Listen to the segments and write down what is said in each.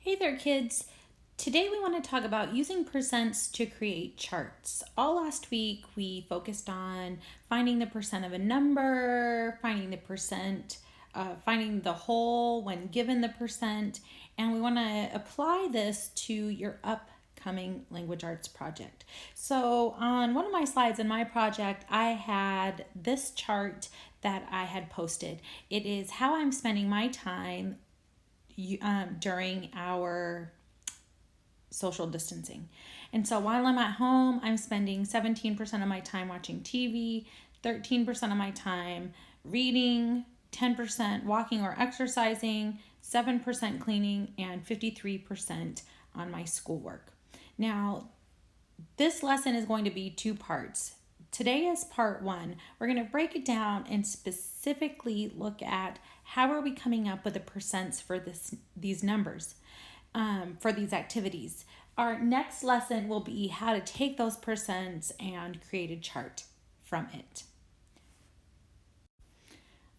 Hey there, kids. Today we want to talk about using percents to create charts. All last week we focused on finding the percent of a number, finding the percent, finding the whole when given the percent, and we want to apply this to your upcoming language arts project. So on one of my slides in my project, I had this chart that I had posted. It is how I'm spending my time during our social distancing. And so while I'm at home, I'm spending 17% of my time watching TV, 13% of my time reading, 10% walking or exercising, 7% cleaning, and 53% on my schoolwork. Now, this lesson is going to be two parts. Today is part one. We're going to break it down and specifically look at how are we coming up with the percents for these numbers, for these activities. Our next lesson will be how to take those percents and create a chart from it.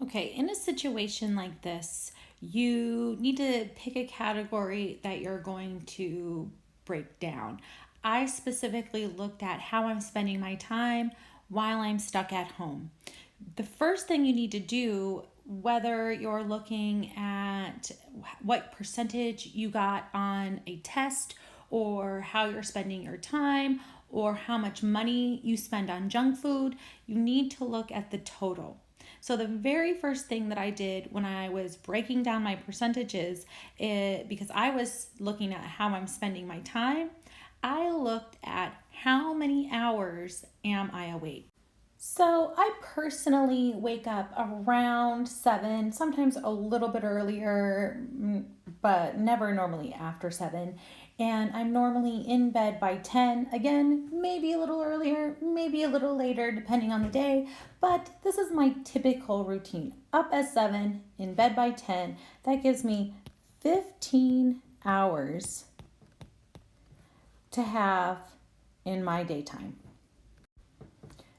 Okay, in a situation like this, you need to pick a category that you're going to break down. I specifically looked at how I'm spending my time while I'm stuck at home. The first thing you need to do, whether you're looking at what percentage you got on a test or how you're spending your time or how much money you spend on junk food, you need to look at the total. So the very first thing that I did when I was breaking down my percentages, because I was looking at how I'm spending my time, I looked at how many hours am I awake. So I personally wake up around 7, sometimes a little bit earlier, but never normally after 7. And I'm normally in bed by 10. Again, maybe a little earlier, maybe a little later, depending on the day. But this is my typical routine. Up at 7, in bed by 10. That gives me 15 hours to have in my daytime.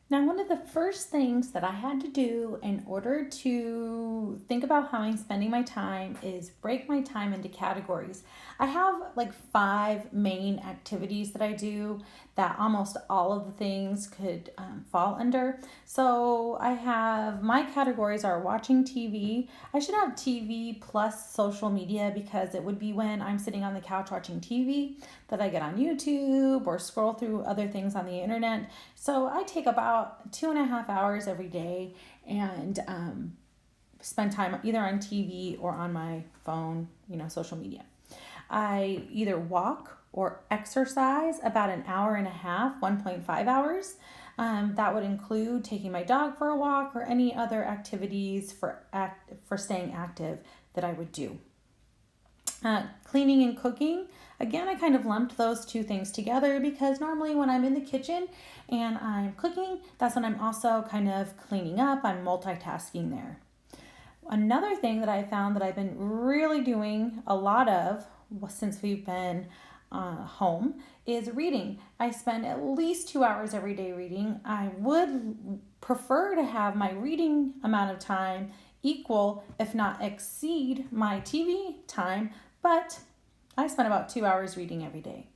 Now, one of the first things that I had to do in order to think about how I'm spending my time is break my time into categories. I have like 5 main activities that I do that almost all of the things could fall under. So I have, my categories are watching TV. I should have TV plus social media because it would be when I'm sitting on the couch watching TV that I get on YouTube or scroll through other things on the internet. So I take about 2.5 hours every day and spend time either on TV or on my phone, social media. I either walk or exercise about an hour and a half, 1.5 hours. That would include taking my dog for a walk or any other activities for staying active that I would do. Cleaning and cooking, again, I kind of lumped those two things together because normally when I'm in the kitchen and I'm cooking, that's when I'm also kind of cleaning up. I'm multitasking there. Another thing that I found that I've been really doing a lot of since we've been home is reading. I spend at least 2 hours every day reading. I would prefer to have my reading amount of time equal, if not exceed, my TV time, but I spend about 2 hours reading every day.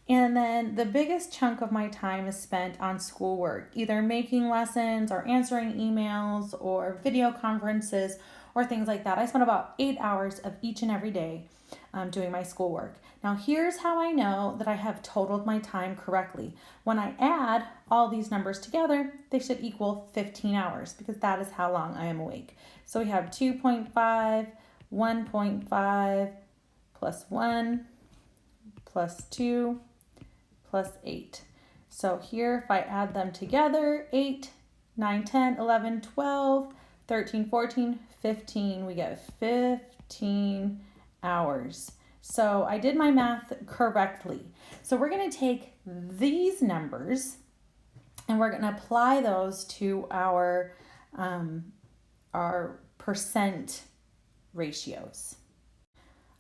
And then the biggest chunk of my time is spent on schoolwork, either making lessons or answering emails or video conferences or things like that. I spend about 8 hours of each and every day doing my schoolwork. Now, here's how I know that I have totaled my time correctly. When I add all these numbers together, they should equal 15 hours because that is how long I am awake. So we have 2.5, 1.5, plus 1, plus 2, plus 8. So here, if I add them together, 8, 9, 10, 11, 12, 13, 14, 15, we get 15 hours. So I did my math correctly. So we're going to take these numbers and we're going to apply those to our percent ratios.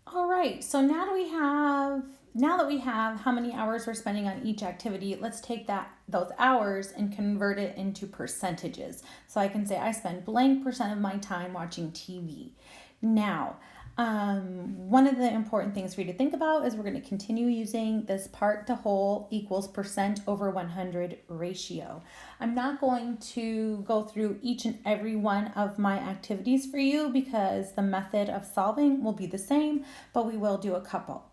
All right, so now that we have how many hours we're spending on each activity, let's take those hours and convert it into percentages. So I can say I spend blank percent of my time watching TV. Now, One of the important things for you to think about is we're going to continue using this part to whole equals percent over 100 ratio. I'm not going to go through each and every one of my activities for you because the method of solving will be the same, but we will do a couple.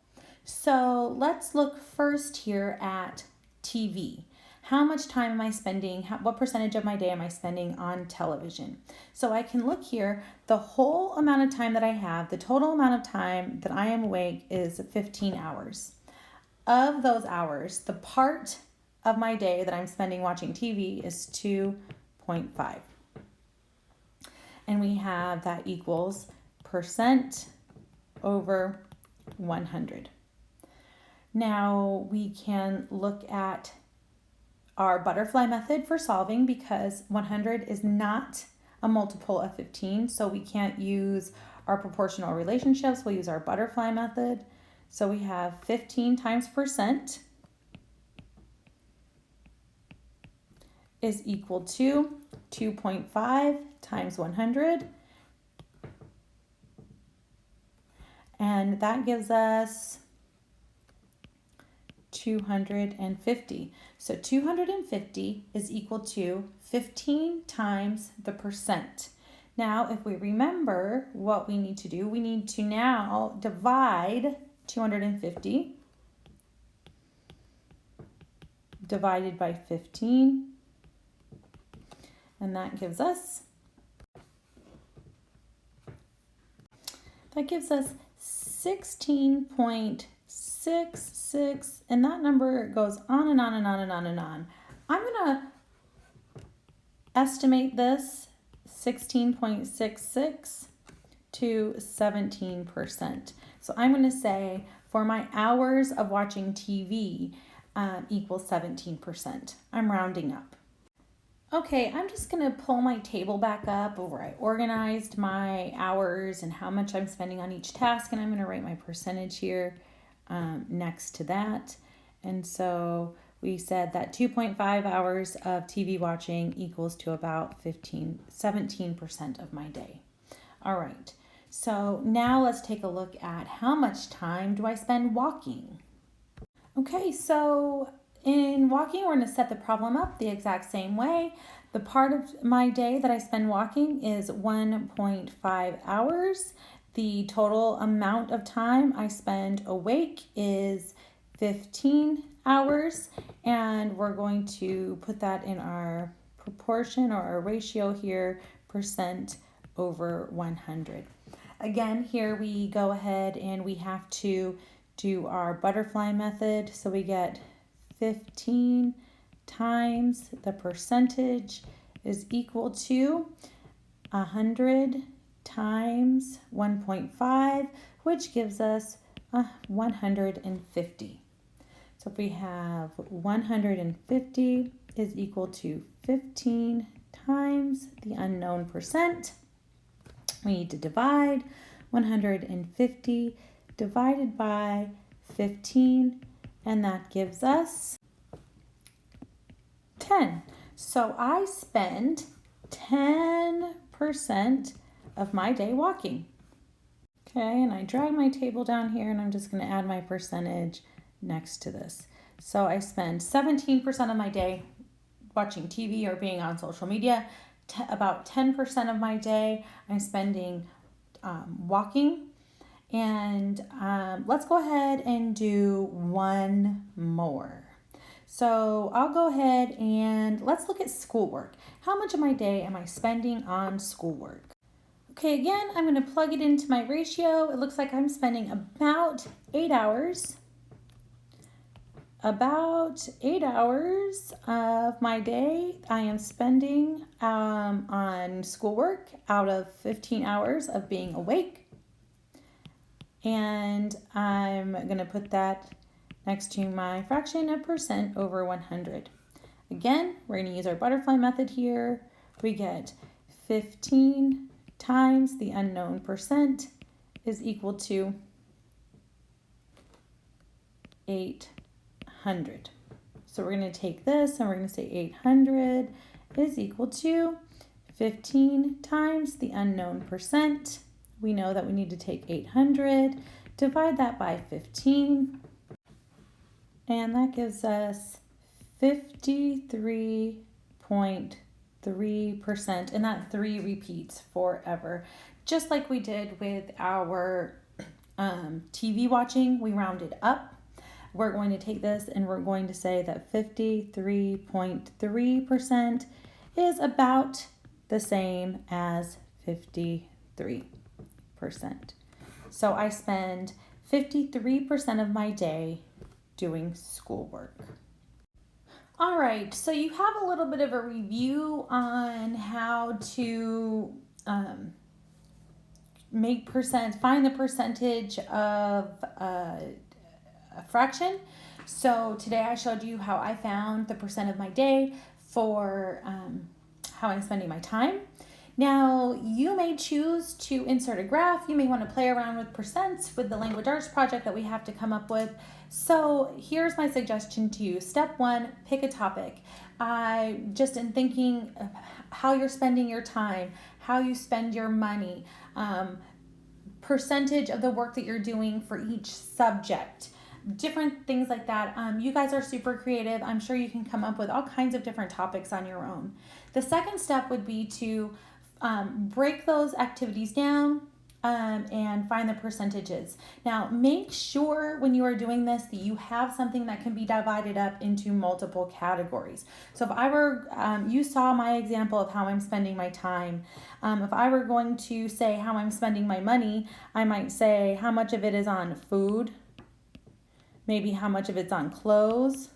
So let's look first here at TV. How much time am I spending? What percentage of my day am I spending on television? So I can look here, the whole amount of time that I have, the total amount of time that I am awake is 15 hours. Of those hours, the part of my day that I'm spending watching TV is 2.5. And we have that equals percent over 100. Now we can look at our butterfly method for solving because 100 is not a multiple of 15, so we can't use our proportional relationships. We'll use our butterfly method. So we have 15 times percent is equal to 2.5 times 100. And that gives us 250. So 250 is equal to 15 times the percent. Now, if we remember what we need to do, we need to now divide 250 divided by 15. And that gives us 16.66, and that number goes on and on and on and on and on. I'm going to estimate this 16.66 to 17%. So I'm going to say for my hours of watching TV equals 17%. I'm rounding up. Okay, I'm just going to pull my table back up where I organized my hours and how much I'm spending on each task, and I'm going to write my percentage here next to that. And so we said that 2.5 hours of TV watching equals to about 17% of my day. All right, so now let's take a look at how much time do I spend walking. Okay, so in walking, we're going to set the problem up the exact same way. The part of my day that I spend walking is 1.5 hours. The total amount of time I spend awake is 15 hours. And we're going to put that in our proportion or our ratio here, percent over 100. Again, here we go ahead and we have to do our butterfly method. So we get 15 times the percentage is equal to 100 times 1.5, which gives us 150. So if we have 150 is equal to 15 times the unknown percent, we need to divide 150 divided by 15, and that gives us 10. So I spend 10% of my day walking. Okay, and I drag my table down here and I'm just going to add my percentage next to this. So I spend 17% of my day watching TV or being on social media. About 10% of my day I'm spending walking. And let's go ahead and do one more. So I'll go ahead and let's look at schoolwork. How much of my day am I spending on schoolwork? Okay, again, I'm going to plug it into my ratio. It looks like I'm spending about 8 hours. About 8 hours of my day I am spending on schoolwork out of 15 hours of being awake. And I'm going to put that next to my fraction of percent over 100. Again, we're going to use our butterfly method here. We get 15 times the unknown percent is equal to 800. So we're going to take this and we're going to say 800 is equal to 15 times the unknown percent we know that we need to take 800, divide that by 15, and that gives us 53.3%, and that 3 repeats forever. Just like we did with our TV watching, we rounded up. We're going to take this and we're going to say that 53.3% is about the same as 53%. So I spend 53% of my day doing schoolwork. All right, so you have a little bit of a review on how to find the percentage of a fraction. So today I showed you how I found the percent of my day for how I'm spending my time. Now, you may choose to insert a graph. You may want to play around with percents with the language arts project that we have to come up with. So here's my suggestion to you. Step 1, pick a topic. Just in thinking of how you're spending your time, how you spend your money, percentage of the work that you're doing for each subject, different things like that. You guys are super creative. I'm sure you can come up with all kinds of different topics on your own. The second step would be to break those activities down and find the percentages. Now, make sure when you are doing this that you have something that can be divided up into multiple categories. So if I were, you saw my example of how I'm spending my time. If I were going to say how I'm spending my money, I might say how much of it is on food, maybe how much of it's on clothes,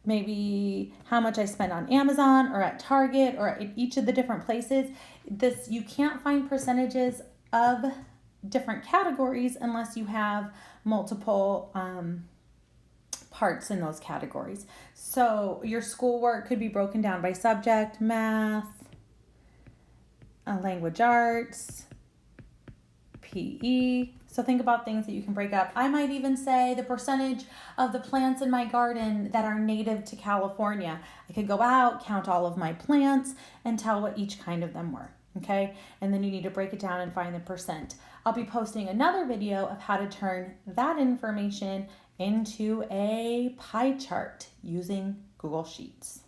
maybe how much I spend on Amazon or at Target or at each of the different places. You can't find percentages of different categories unless you have multiple parts in those categories. So your schoolwork could be broken down by subject, math, language arts, PE. So think about things that you can break up. I might even say the percentage of the plants in my garden that are native to California. I could go out, count all of my plants, and tell what each kind of them were. Okay? And then you need to break it down and find the percent. I'll be posting another video of how to turn that information into a pie chart using Google Sheets.